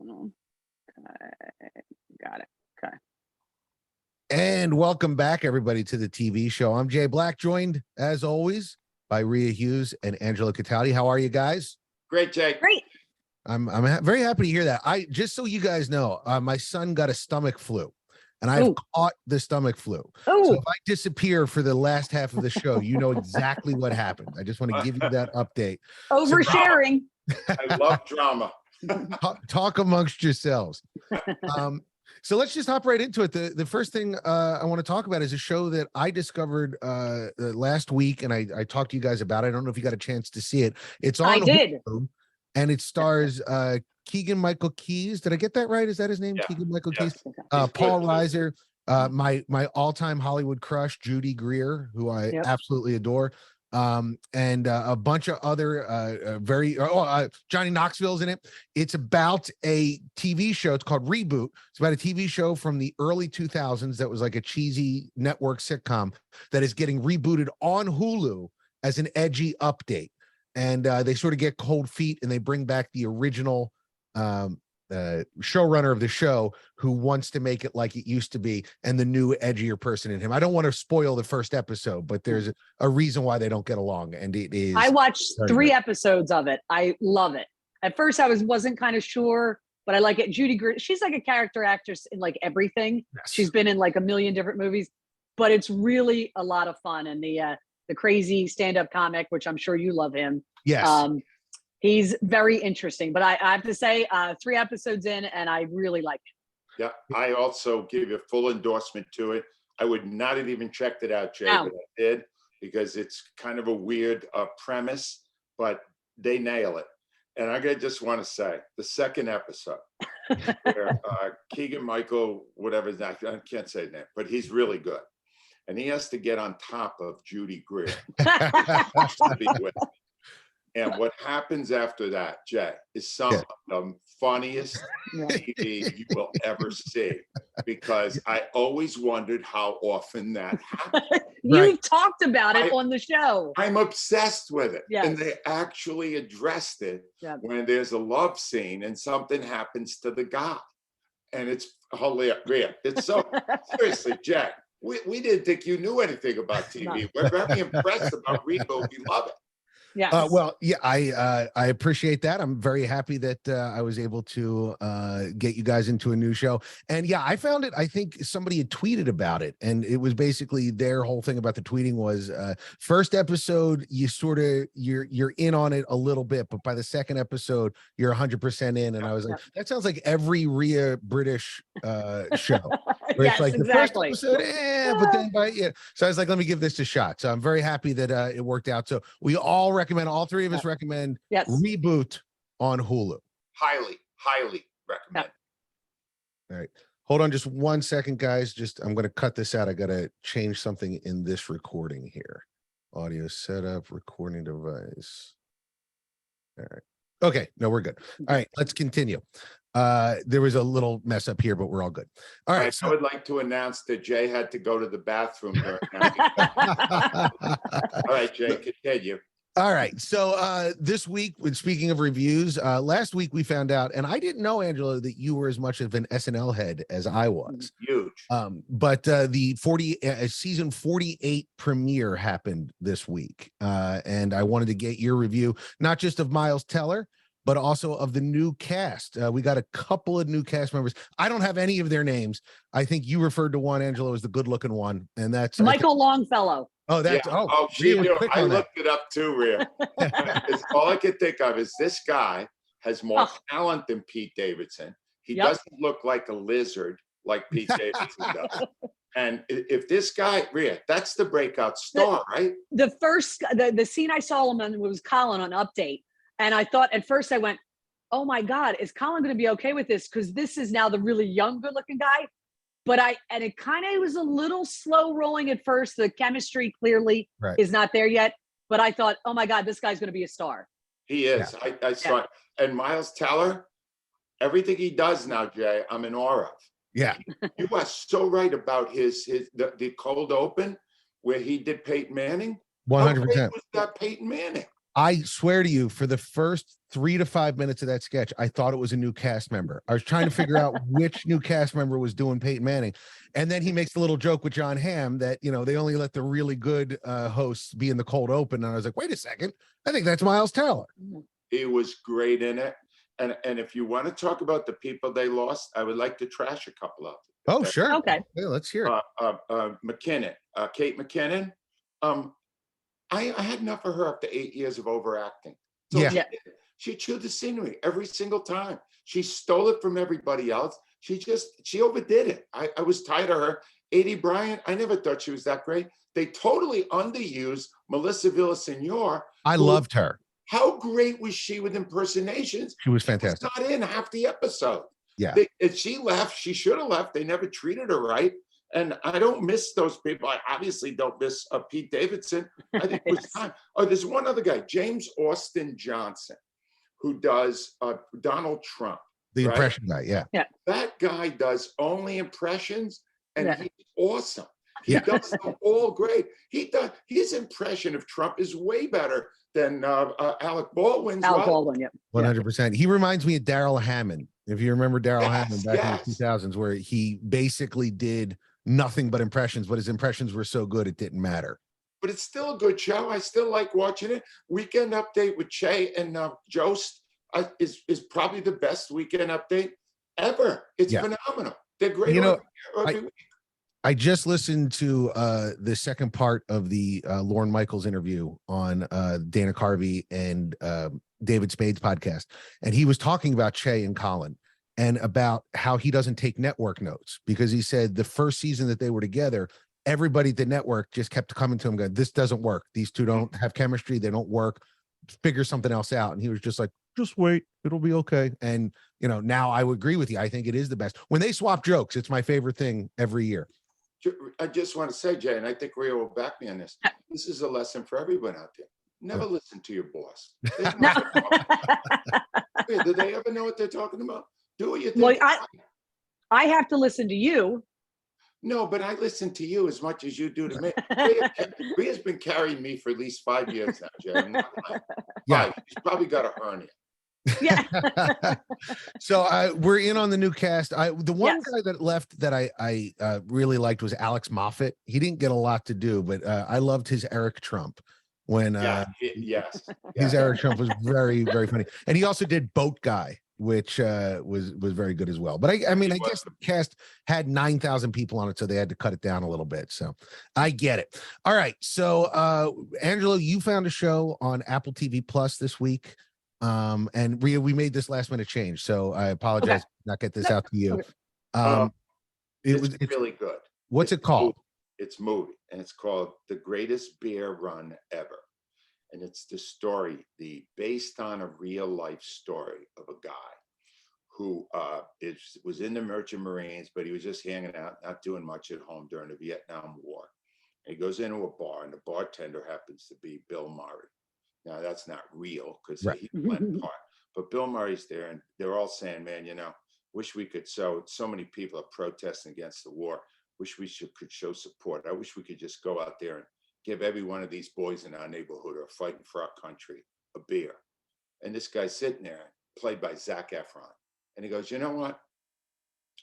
Okay. Got it. Okay. And welcome back, everybody, to the TV show. I'm Jay Black, joined, as always, by Rhea Hughes and Angelo Cataldi. How are you guys? Great, Jay. Great. I'm very happy to hear that. Just so you guys know, my son got a stomach flu, and I've caught the stomach flu. So if I disappear for the last half of the show, you know exactly what happened. I just want to give you that update. Oversharing. I love drama. Talk amongst yourselves. So let's just hop right into it. The first thing I want to talk about is a show that I discovered last week, and I talked to you guys about it. I don't know if you got a chance to see it. It's on Hulu, and it stars Keegan-Michael Keyes. Did I get that right? Is that his name? Yeah. Keegan-Michael Yes. Keyes. Paul Reiser, my all-time Hollywood crush, Judy Greer, who I absolutely adore. And a bunch of other Johnny Knoxville's in it. It's about a TV show. It's called Reboot. It's about a TV show from the early 2000s that was like a cheesy network sitcom that is getting rebooted on Hulu as an edgy update. And they sort of get cold feet and they bring back the original showrunner of the show who wants to make it like it used to be, and the new edgier person in him. I don't want to spoil the first episode, but there's a reason why they don't get along, and it is. I watched 3 episodes of it. I love it. At first, I wasn't kind of sure, but I like it. Judy Greer, she's like a character actress in like everything. Yes. She's been in like a million different movies, but it's really a lot of fun. And the crazy stand-up comic, which I'm sure you love him. Yes. He's very interesting, but I have to say 3 episodes in and I really like it. Yeah, I also give a full endorsement to it. I would not have even checked it out, Jay, but I did, because it's kind of a weird premise, but they nail it. And I just want to say the second episode where Keegan-Michael, whatever his name, I can't say his name, but he's really good. And he has to get on top of Judy Greer. To be with. And what happens after that, Jay, is some of the funniest TV you will ever see, because I always wondered how often that happens. You've talked about it on the show. I'm obsessed with it. Yes. And they actually addressed it when there's a love scene and something happens to the guy. And it's hilarious. It's so, seriously, Jay, we didn't think you knew anything about TV. No. We're very impressed about Reboot. We love it. Yeah. I appreciate that. I'm very happy that I was able to get you guys into a new show. And I found it. I think somebody had tweeted about it, and it was basically their whole thing about the tweeting was first episode, you're in on it a little bit, but by the second episode, you're 100% in. And I was like, that sounds like every Rhea British show. Yes, like exactly. The first episode, but then so I was like, let me give this a shot. So I'm very happy that it worked out. So we all recommend, all 3 of us recommend Reboot on Hulu. Highly recommend. All right. Hold on just 1 second, guys. I'm going to cut this out. I got to change something in this recording here. Audio setup, recording device. All right. Okay. No, we're good. All right. Let's continue. There was a little mess up here, but we're all good. All right. I would like to announce that Jay had to go to the bathroom during that. All right, Jay, continue. All right. So this week, speaking of reviews, last week we found out, and I didn't know, Angelo, that you were as much of an SNL head as I was. Huge. But the season 48 premiere happened this week. And I wanted to get your review, not just of Miles Teller, but also of the new cast. We got a couple of new cast members. I don't have any of their names. I think you referred to one, Angelo, as the good-looking one, and that's Michael Longfellow. Oh, that's I looked it up too, Rhea. All I could think of is this guy has more talent than Pete Davidson. He doesn't look like a lizard like Pete Davidson does. And if this guy, Rhea, that's the breakout star, right? The scene I saw him in was Colin on Update. And I thought at first I went, oh my God, is Colin going to be okay with this? Because this is now the really young, good looking guy. But it kind of was a little slow rolling at first. The chemistry clearly is not there yet. But I thought, oh my God, this guy's going to be a star. He is. Yeah. I saw it. And Miles Teller, everything he does now, Jay, I'm in awe of. Yeah. You are so right about the cold open where he did Peyton Manning. 100%. Was that Peyton Manning? I swear to you, for the first 3 to 5 minutes of that sketch, I thought it was a new cast member. I was trying to figure out which new cast member was doing Peyton Manning. And then he makes a little joke with John Hamm that, they only let the really good hosts be in the cold open. And I was like, wait a second. I think that's Miles Teller. He was great in it. And if you want to talk about the people they lost, I would like to trash a couple of them. Oh, sure. Okay. Let's hear it. McKinnon, Kate McKinnon. I had enough of her after 8 years of overacting. So Yeah. she chewed the scenery every single time. She stole it from everybody else. She overdid it. I was tired of her. Adie Bryant, I never thought she was that great. They totally underused Melissa Villaseñor. I loved her. How great was she with impersonations? She was fantastic. She was not in half the episode. Yeah. If she left, she should have left. They never treated her right. And I don't miss those people. I obviously don't miss Pete Davidson. I think it was time. Oh, there's one other guy, James Austin Johnson, who does Donald Trump. The right? impression guy, yeah. That guy does only impressions, and he's awesome. He Yeah. does them all great. His impression of Trump is way better than Alec Baldwin's. Alec Baldwin, yep. 100%. He reminds me of Daryl Hammond. If you remember Daryl Hammond back in the 2000s, where he basically did nothing but impressions, but his impressions were so good it didn't matter. But it's still a good show. I still like watching it. Weekend Update with Che and Jost is probably the best Weekend Update ever. It's phenomenal. They're great. Every week. I just listened to the second part of the Lorne Michaels interview on Dana Carvey and David Spade's podcast. And he was talking about Che and Colin and about how he doesn't take network notes, because he said the first season that they were together, everybody at the network just kept coming to him going, this doesn't work. These two don't have chemistry. They don't work. Figure something else out. And he was just like, just wait. It'll be okay. And, now I would agree with you. I think it is the best. When they swap jokes, it's my favorite thing every year. I just want to say, Jay, and I think Rhea will back me on this. This is a lesson for everyone out there. Never listen to your boss. Do they ever know what they're talking about? Do what you think. Well, I have to listen to you. No, but I listen to you as much as you do to me. Rhea's been carrying me for at least 5 years now, Jay. I'm not lying. Yeah. She's probably got a hernia. Yeah. So we're in on the new cast. The one guy that left that I really liked was Alex Moffat. He didn't get a lot to do, but I loved his Eric Trump when his Eric Trump was very, very funny. And he also did Boat Guy, which was very good as well. But I guess the cast had 9,000 people on it, so they had to cut it down a little bit. So I get it. All right. So Angelo, you found a show on Apple TV Plus this week. And Rhea, we made this last minute change, so I apologize to not get this out to you. It's really good. What's it called? It's movie, and it's called The Greatest Beer Run Ever. And it's based on a real life story of a guy who was in the Merchant Marines, but he was just hanging out, not doing much at home during the Vietnam War. And he goes into a bar, and the bartender happens to be Bill Murray. Now, that's not real because he went part. But Bill Murray's there, and they're all saying, man, wish we could. So many people are protesting against the war. Wish we could show support. I wish we could just go out there and give every one of these boys in our neighborhood who are fighting for our country a beer. And this guy's sitting there, played by Zac Efron. And he goes, you know what?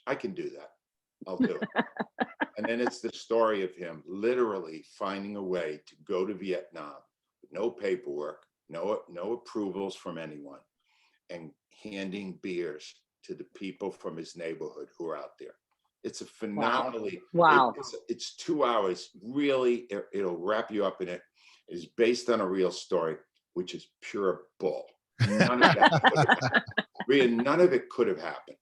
I can do that. I'll do it. And then it's the story of him literally finding a way to go to Vietnam. No paperwork, no approvals from anyone, and handing beers to the people from his neighborhood who are out there. It's a phenomenally, wow. It's 2 hours. Really, it'll wrap you up in it. It's based on a real story, which is pure bull. None of that none of it could have happened.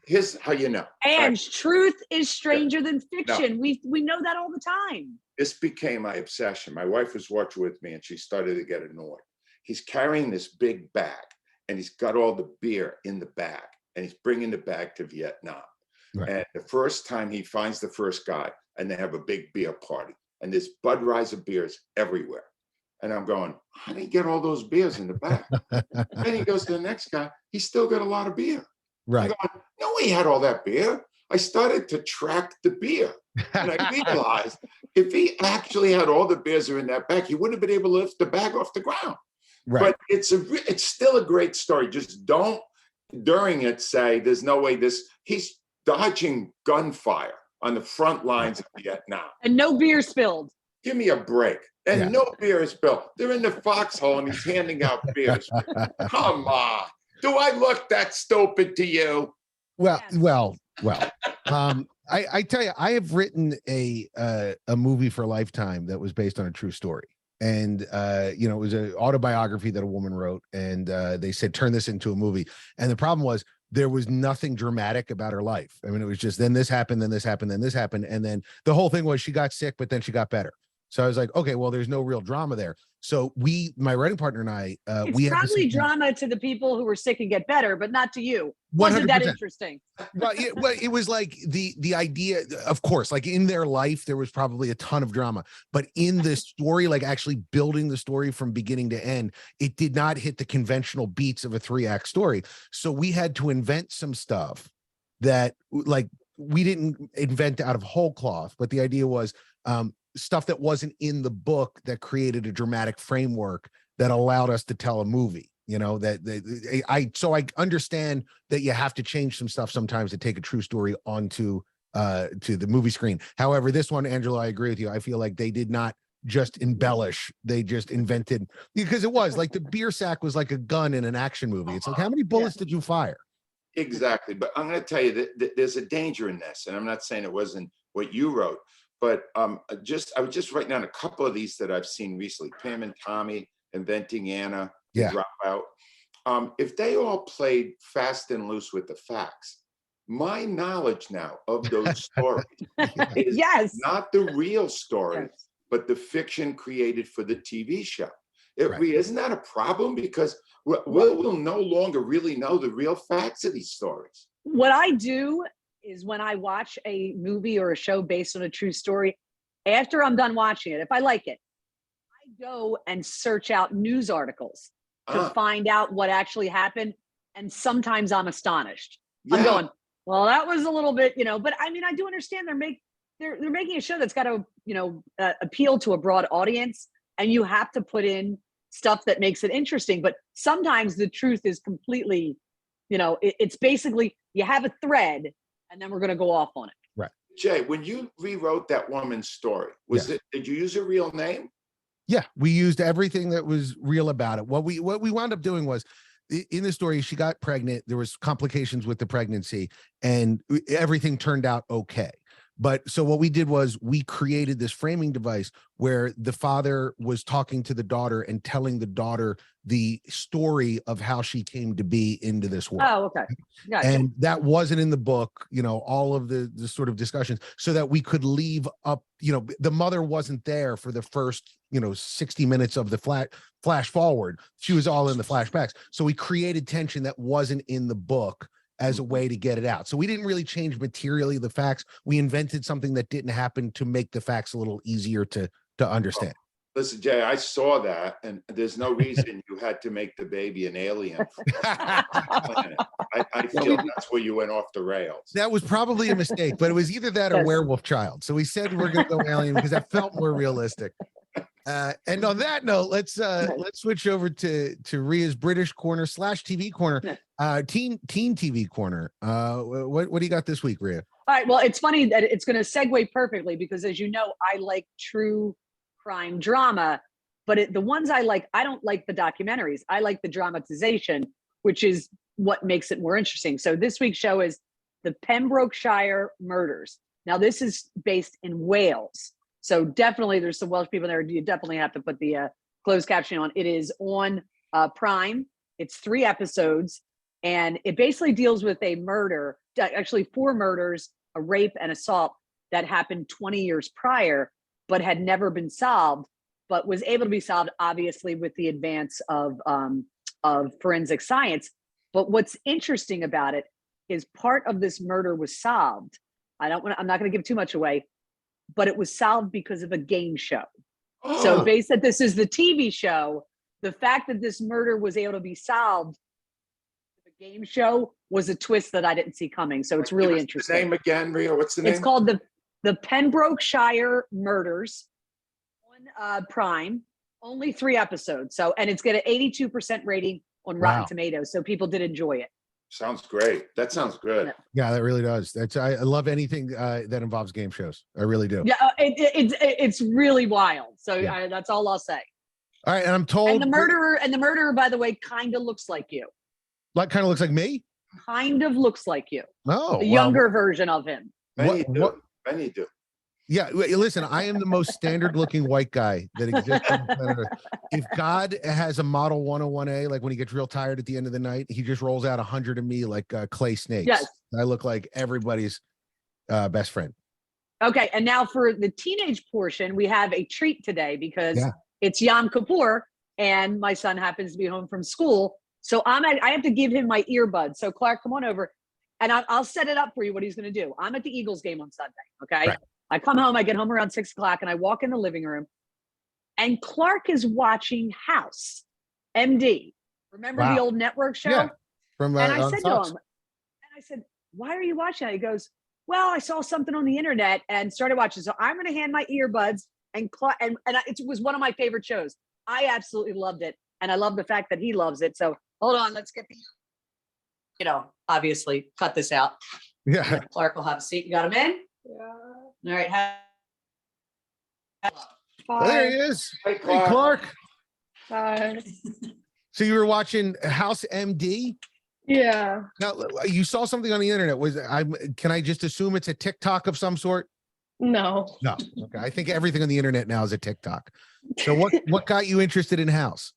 Here's how you know. And truth is stranger than fiction. No. We know that all the time. This became my obsession. My wife was watching with me, and she started to get annoyed. He's carrying this big bag, and he's got all the beer in the bag, and he's bringing the bag to Vietnam. Right. And the first time he finds the first guy, and they have a big beer party, and there's Budweiser beers everywhere. And I'm going, how did he get all those beers in the bag? Then he goes to the next guy. He's still got a lot of beer. Right. I'm going, no, he had all that beer. I started to track the beer. And I realized if he actually had all the beers are in that bag, he wouldn't have been able to lift the bag off the ground. Right. But it's still a great story. Just don't during it say there's no way he's dodging gunfire on the front lines of Vietnam. And no beer spilled. Give me a break. And no beer is spilled. They're in the foxhole and he's handing out beers. Come on. Do I look that stupid to you? Well. I tell you, I have written a movie for Lifetime that was based on a true story. And it was an autobiography that a woman wrote, and they said, turn this into a movie. And the problem was there was nothing dramatic about her life. I mean, it was just, then this happened, then this happened, then this happened. And then the whole thing was she got sick, but then she got better. So I was like, okay, well, there's no real drama there. So my writing partner and I, it's probably drama to the people who were sick and get better, but not to you. Wasn't that interesting? Well, it was like the idea, of course, like in their life, there was probably a ton of drama, but in this story, like actually building the story from beginning to end, it did not hit the conventional beats of a 3-act story. So we had to invent some stuff that like we didn't invent out of whole cloth, but the idea was, stuff that wasn't in the book that created a dramatic framework that allowed us to tell a movie, so I understand that you have to change some stuff sometimes to take a true story onto to the movie screen. However, this one, Angelo, I agree with you. I feel like they did not just embellish, they just invented, because it was like the beer sack was like a gun in an action movie. It's like, how many bullets did you fire? Exactly. But I'm going to tell you that there's a danger in this, and I'm not saying it wasn't what you wrote. But I was just writing down a couple of these that I've seen recently. Pam and Tommy, Inventing Anna, Dropout. If they all played fast and loose with the facts, my knowledge now of those stories is not the real story, but the fiction created for the TV show. Isn't that a problem? Because we'll no longer really know the real facts of these stories. What I do is when I watch a movie or a show based on a true story, after I'm done watching it, if I like it, I go and search out news articles to find out what actually happened. And sometimes I'm astonished. I'm going, well, that was a little bit, but I mean, I do understand they're making a show that's got to, appeal to a broad audience, and you have to put in stuff that makes it interesting. But sometimes the truth is completely, it's basically you have a thread, and then we're going to go off on it. Right. Jay, when you rewrote that woman's story, did you use a real name? Yeah, we used everything that was real about it. What we wound up doing was, in the story, she got pregnant. There was complications with the pregnancy, and everything turned out okay. But so what we did was we created this framing device where the father was talking to the daughter and telling the daughter the story of how she came to be into this world. Oh, okay. Gotcha. And that wasn't in the book, all of the sort of discussions, so that we could leave up, the mother wasn't there for the first, 60 minutes of the flash forward. She was all in the flashbacks. So we created tension that wasn't in the book as a way to get it out. So we didn't really change materially the facts. We invented something that didn't happen to make the facts a little easier to understand. Listen, Jay, I saw that, and there's no reason you had to make the baby an alien. I feel that's where you went off the rails. That was probably a mistake, but it was either that or werewolf child. So we said we're going to go alien because that felt more realistic. And on that note, let's switch over to Rhea's British corner / TV corner, teen TV corner. What do you got this week, Rhea? All right. Well, it's funny that it's going to segue perfectly because, as you know, I like true crime drama, but the ones I don't like the documentaries. I like the dramatization, which is what makes it more interesting. So this week's show is the Pembrokeshire Murders. Now, this is based in Wales. So definitely there's some Welsh people there. You definitely have to put the closed caption on. It is on Prime. It's 3 episodes, and it basically deals with a murder, actually 4 murders, a rape and assault that happened 20 years prior, but had never been solved, but was able to be solved, obviously, with the advance of forensic science. But what's interesting about it is part of this murder was solved. I'm not going to give too much away, but it was solved because of a game show. So based that this is the TV show, the fact that this murder was able to be solved, the game show was a twist that I didn't see coming. So it's really interesting. The name again, Rhea? What's the name? It's called The Pembrokeshire Murders on Prime. Only 3 episodes. So, and it's got an 82% rating on Rotten Tomatoes. So people did enjoy it. Sounds great. That sounds good. Yeah, that really does. I love anything that involves game shows. I really do. Yeah, it's really wild. So that's all I'll say. All right, and I'm told. And the murderer, by the way, kind of looks like you. Like, kind of looks like me. Kind of looks like you. Oh, the younger version of him. Many do. Yeah, listen, I am the most standard looking white guy that exists on the planet Earth. If God has a model 101A, like when he gets real tired at the end of the night, he just rolls out 100 of me like clay snakes. Yes. I look like everybody's best friend. Okay, and now for the teenage portion, we have a treat today because it's Yom Kippur and my son happens to be home from school. So I have to give him my earbuds. So Clark, come on over and I'll set it up for you what he's going to do. I'm at the Eagles game on Sunday, okay? Right. I come home, I get home around 6 o'clock and I walk in the living room and Clark is watching House MD. Remember the old network show? Yeah. And I said to him, why are you watching that? He goes, well, I saw something on the internet and started watching. So I'm going to hand my earbuds and it was one of my favorite shows. I absolutely loved it. And I love the fact that he loves it. So hold on, let's get obviously cut this out. Yeah. Clark will have a seat. You got him in? Yeah. All right. There he is. Hey, Clark. Hi. So you were watching House MD? Yeah. Now you saw something on the internet. Can I just assume it's a TikTok of some sort? No. Okay. I think everything on the internet now is a TikTok. So what got you interested in House?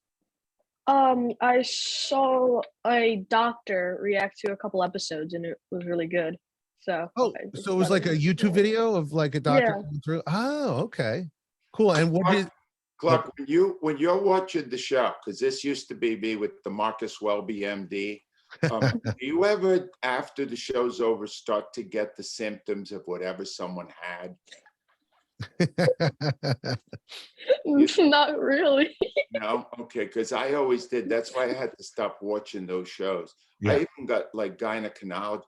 I saw a doctor react to a couple episodes and it was really good. So so it was like a YouTube video of like a doctor going through. Oh, okay. Cool. And what did Clark, when you're watching the show, because this used to be me with the Marcus Welby MD, do you ever, after the show's over, start to get the symptoms of whatever someone had? Not really. No? Okay, because I always did. That's why I had to stop watching those shows. Yeah. I even got like gynecological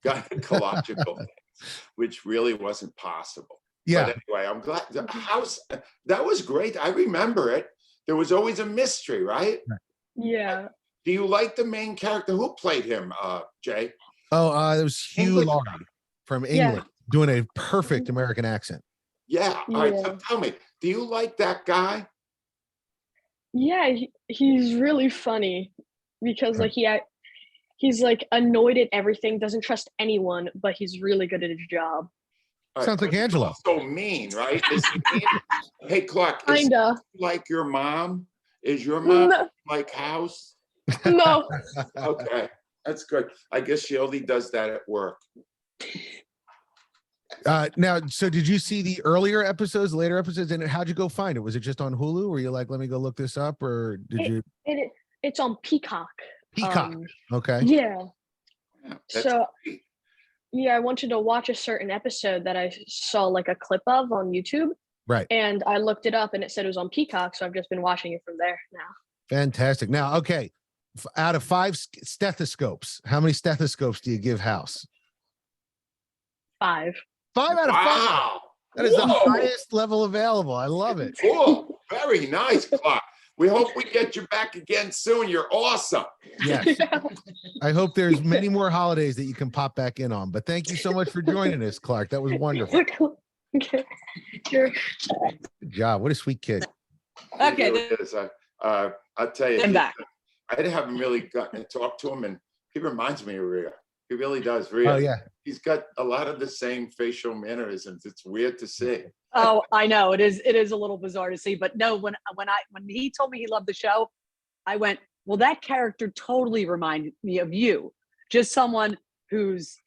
things, which really wasn't possible. Yeah. But anyway, I'm glad the House, that was great. I remember it. There was always a mystery, right? Yeah. Do you like the main character? Who played him, Jay? Oh, it was Hughes from England doing a perfect American accent. Yeah. All right. So tell me, do you like that guy? Yeah, he's really funny because like he's like annoyed at everything, doesn't trust anyone, but he's really good at his job. Sounds like Angelo. So mean, right? Is he mean? Hey, Clark, Kinda. Like your mom? Is your mom like House? No. Okay, that's good. I guess she only does that at work. Now, so did you see the earlier episodes, later episodes, and how'd you go find it? Was it just on Hulu? Were you like, let me go look this up, or did it's on Peacock. Peacock. Okay. Yeah. So great. Yeah, I wanted to watch a certain episode that I saw like a clip of on YouTube. Right. And I looked it up and it said it was on Peacock, so I've just been watching it from there now. Fantastic. Now, okay, out of 5 stethoscopes, how many stethoscopes do you give House? 5. 5 out of 5. Wow. That is the highest level available. I love it. Cool. Very nice, Clark. We hope we get you back again soon. You're awesome. Yes. I hope there's many more holidays that you can pop back in on. But thank you so much for joining us, Clark. That was wonderful. Okay. Sure. Good job. What a sweet kid. Okay. I'll tell you, I'm back. I haven't really gotten to talk to him, and he reminds me of Rhea. He really does. Rhea. Oh, yeah. He's got a lot of the same facial mannerisms. It's weird to see. Oh, I know. It is a little bizarre to see. But no, when he told me he loved the show, I went, well, that character totally reminded me of you. Just someone who's,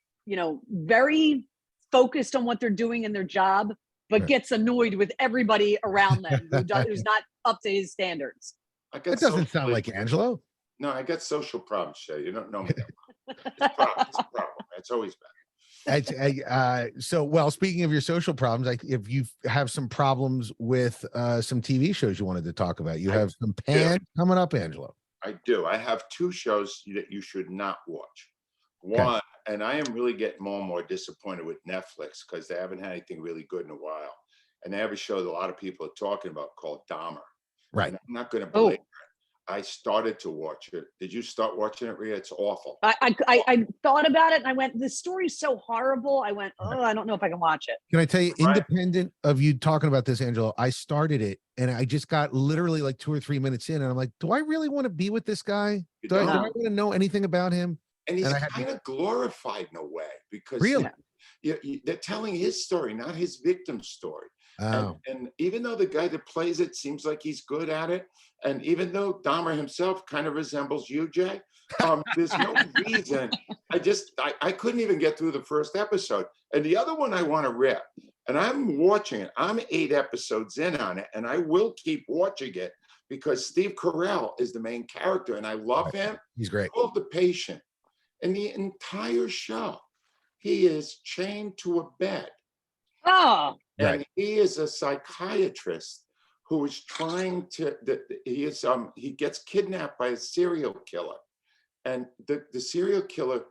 very focused on what they're doing in their job, but gets annoyed with everybody around them who's not up to his standards. That doesn't sound like Angelo. No, I got social problems, Shay. You don't know me that much. It's a problem. It's always bad. So, well, speaking of your social problems, if you have some problems with some TV shows you wanted to talk about, you have some coming up, Angelo. I do. I have 2 shows that you should not watch. One, and I am really getting more and more disappointed with Netflix because they haven't had anything really good in a while. And they have a show that a lot of people are talking about called Dahmer. Right. And I'm not going to believe it. I started to watch it. Did you start watching it, Rhea? It's awful. I thought about it and I went, the story's so horrible. I went, oh, I don't know if I can watch it. Can I tell you, independent of you talking about this, Angelo, I started it and I just got literally like 2 or 3 minutes in and I'm like, do I really want to be with this guy? Do I want to know anything about him? And he's kind of glorified in a way because they're telling his story, not his victim's story. Oh. And even though the guy that plays it seems like he's good at it, and even though Dahmer himself kind of resembles you, Jay, there's no reason. I couldn't even get through the first episode. And the other one I want to rip, and I'm watching it. I'm 8 episodes in on it, and I will keep watching it because Steve Carell is the main character, and I love him. He's great. Called The Patient. And the entire show, he is chained to a bed. Oh. And he is a psychiatrist who is trying to, he gets kidnapped by a serial killer. And the serial killer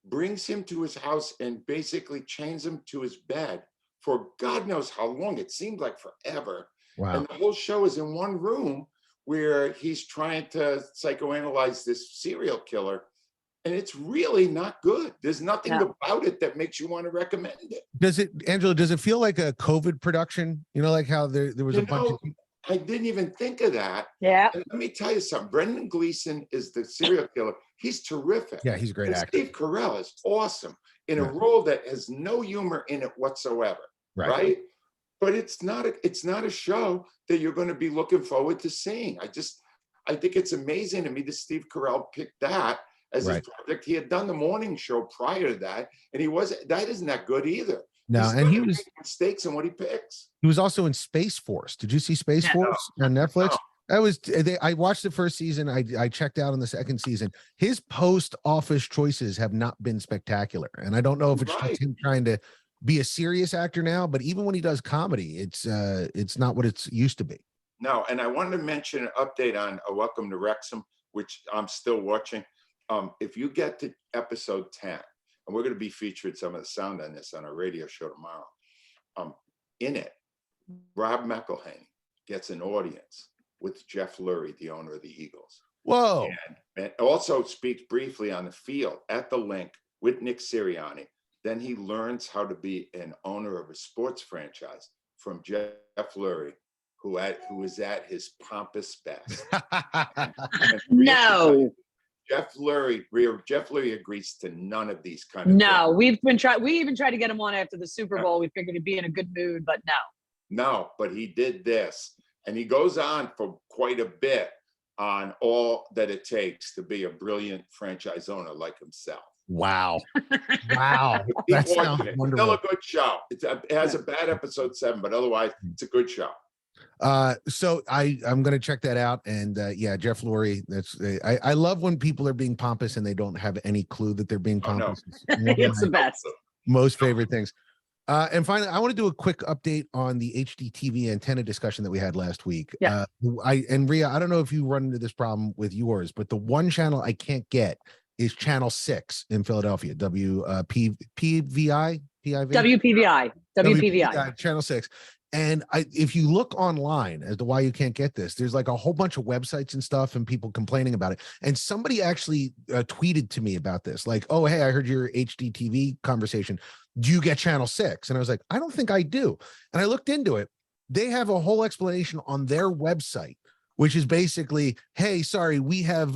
brings him to his house and basically chains him to his bed for God knows how long. It seemed like forever. Wow. And the whole show is in one room where he's trying to psychoanalyze this serial killer. And it's really not good. There's nothing about it that makes you want to recommend it. Does it, Angelo, does it feel like a COVID production? You know, like how there was a bunch of people. I didn't even think of that. Yeah. And let me tell you something. Brendan Gleeson is the serial killer. He's terrific. Yeah, he's a great actor. Steve Carell is awesome in a role that has no humor in it whatsoever. Right? But it's not a show that you're going to be looking forward to seeing. I think it's amazing to me that Steve Carell picked that as his project. He had done the morning show prior to that, and that isn't that good either. No, and he was mistakes in what he picks. He was also in Space Force. Did you see Space Force on Netflix? I watched the first season. I checked out on the second season. His post-office choices have not been spectacular, and I don't know if it's just him trying to be a serious actor now. But even when he does comedy, it's not what it's used to be. No, and I wanted to mention an update on Welcome to Wrexham, which I'm still watching. If you get to episode 10, and we're going to be featured some of the sound on this on our radio show tomorrow. In it, Rob McElhenney gets an audience with Jeff Lurie, the owner of the Eagles. Whoa. And also speaks briefly on the field at the link with Nick Sirianni. Then he learns how to be an owner of a sports franchise from Jeff Lurie, who is at his pompous best. No. Jeff Lurie agrees to none of these kind of things. We even tried to get him on after the Super Bowl. We figured he'd be in a good mood, but no, but he did this, and he goes on for quite a bit on all that it takes to be a brilliant franchise owner like himself. Wow. That sounds wonderful. Still a good show. It has a bad episode 7, but otherwise it's a good show. So I'm gonna check that out, and Jeff Lurie. I love when people are being pompous and they don't have any clue that they're being pompous. It's the best. Most favorite things. And finally, I want to do a quick update on the HDTV antenna discussion that we had last week. Yeah. Rhea, I don't know if you run into this problem with yours, but the one channel I can't get is channel 6 in Philadelphia. WPVI channel 6. And if you look online as to why you can't get this, there's like a whole bunch of websites and stuff and people complaining about it. And somebody actually tweeted to me about this, like, oh, hey, I heard your HDTV conversation. Do you get channel 6? And I was like, I don't think I do. And I looked into it. They have a whole explanation on their website, which is basically, hey, sorry, we have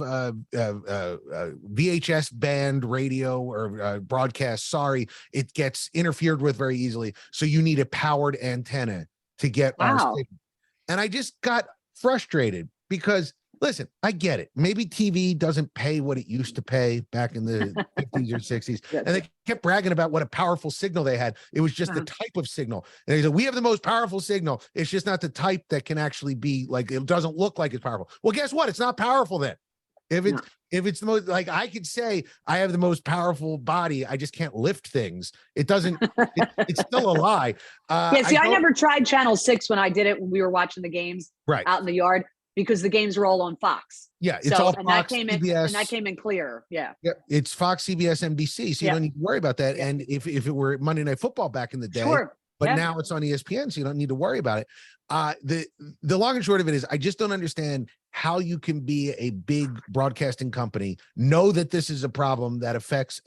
VHS band radio or broadcast. Sorry, it gets interfered with very easily. So you need a powered antenna to get our signal. And I just got frustrated because, listen, I get it. Maybe TV doesn't pay what it used to pay back in the 50s or 60s. And they kept bragging about what a powerful signal they had. It was just the type of signal. And they said, we have the most powerful signal. It's just not the type that can actually be like, it doesn't look like it's powerful. Well, guess what? It's not powerful then. If it's the most, like, I could say I have the most powerful body, I just can't lift things. It doesn't, it's still a lie. I never tried channel 6 when I did it, when we were watching the games out in the yard. because the games were all on Fox. Yeah, it's all and Fox, that came CBS. in, and that came in clear. Yeah. Yeah, it's Fox, CBS, NBC, so you Yeah. don't need to worry about that. Yeah. And if it were Monday Night Football back in the day, Sure. but Yeah. now it's on ESPN, so you don't need to worry about it. The long and short of it is, I just don't understand how you can be a big broadcasting company, know that this is a problem that affects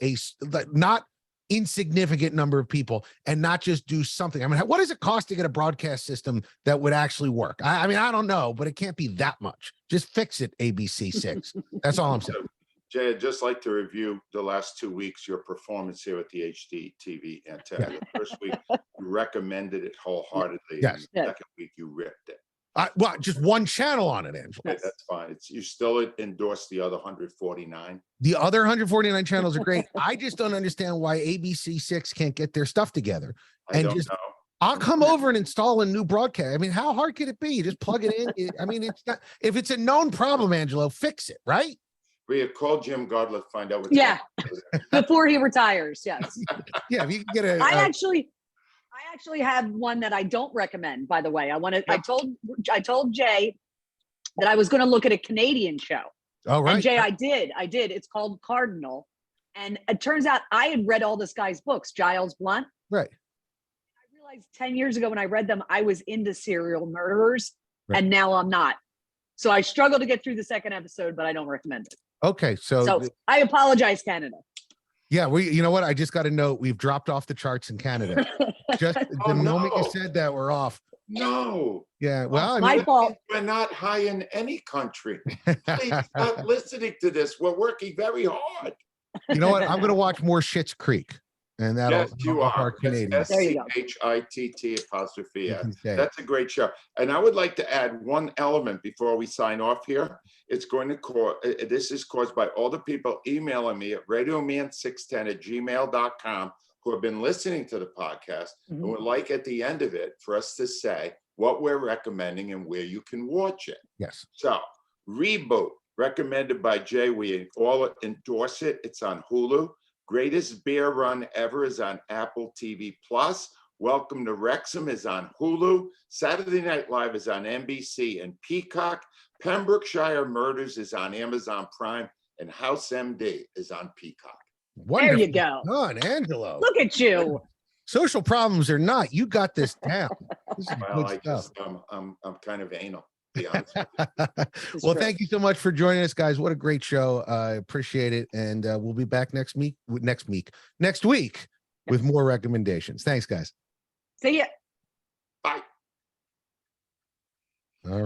not insignificant number of people, and not just do something. I mean, what does it cost to get a broadcast system that would actually work? I mean, I don't know, but it can't be that much. Just fix it, ABC6. That's all I'm saying. Jay, I'd just like to review the last 2 weeks, your performance here with the HD TV antenna. Yeah. The first week, you recommended it wholeheartedly. Yes. And the second week, you ripped it. Well, just one channel on it, Angelo. Okay, that's fine. You still endorse the other 149. The other 149 channels are great. I just don't understand why ABC6 can't get their stuff together. I don't know. I'll come over and install a new broadcast. I mean, how hard could it be? You just plug it in. I mean, it's not, if it's a known problem, Angelo, fix it, right? Rhea, call Jim Godlett, find out what's Yeah. going Before he retires. Yes. Yeah, if you can get I actually have one that I don't recommend, by the way. I told Jay that I was going to look at a Canadian show. Oh, right. And Jay, I did. It's called Cardinal. And it turns out I had read all this guy's books, Giles Blunt. Right. I realized 10 years ago when I read them, I was into serial murderers, Right. and now I'm not. So I struggled to get through the second episode, but I don't recommend it. Okay. So I apologize, Canada. Yeah, you know what? I just got a note. We've dropped off the charts in Canada. Just the moment you said that, we're off. No. Yeah. Well, My fault. We're not high in any country. Please stop listening to this. We're working very hard. you know what? I'm going to watch more Schitt's Creek, and that'll Yes, you help our are. Canadians. There you go. SCHITT'. That's a great show. And I would like to add one element before we sign off here. It's going to cause, this is caused by all the people emailing me at radioman610@gmail.com who have been listening to the podcast and would like at the end of it for us to say what we're recommending and where you can watch it. Yes. So, Reboot, recommended by Jay. We all endorse it. It's on Hulu. Greatest Bear Run Ever is on Apple TV Plus. Welcome to Wrexham is on Hulu. Saturday Night Live is on NBC and Peacock. Pembrokeshire Murders is on Amazon Prime, and House MD is on Peacock. Wonderful. There you go. Done, Angelo. Look at you. Social problems or not, you got this down. This is Well, good stuff. I'm kind of anal, to be honest with you. Well, thank you so much for joining us, guys. What a great show. I appreciate it. And we'll be back next week with more recommendations. Thanks, guys. See ya. Bye. All right.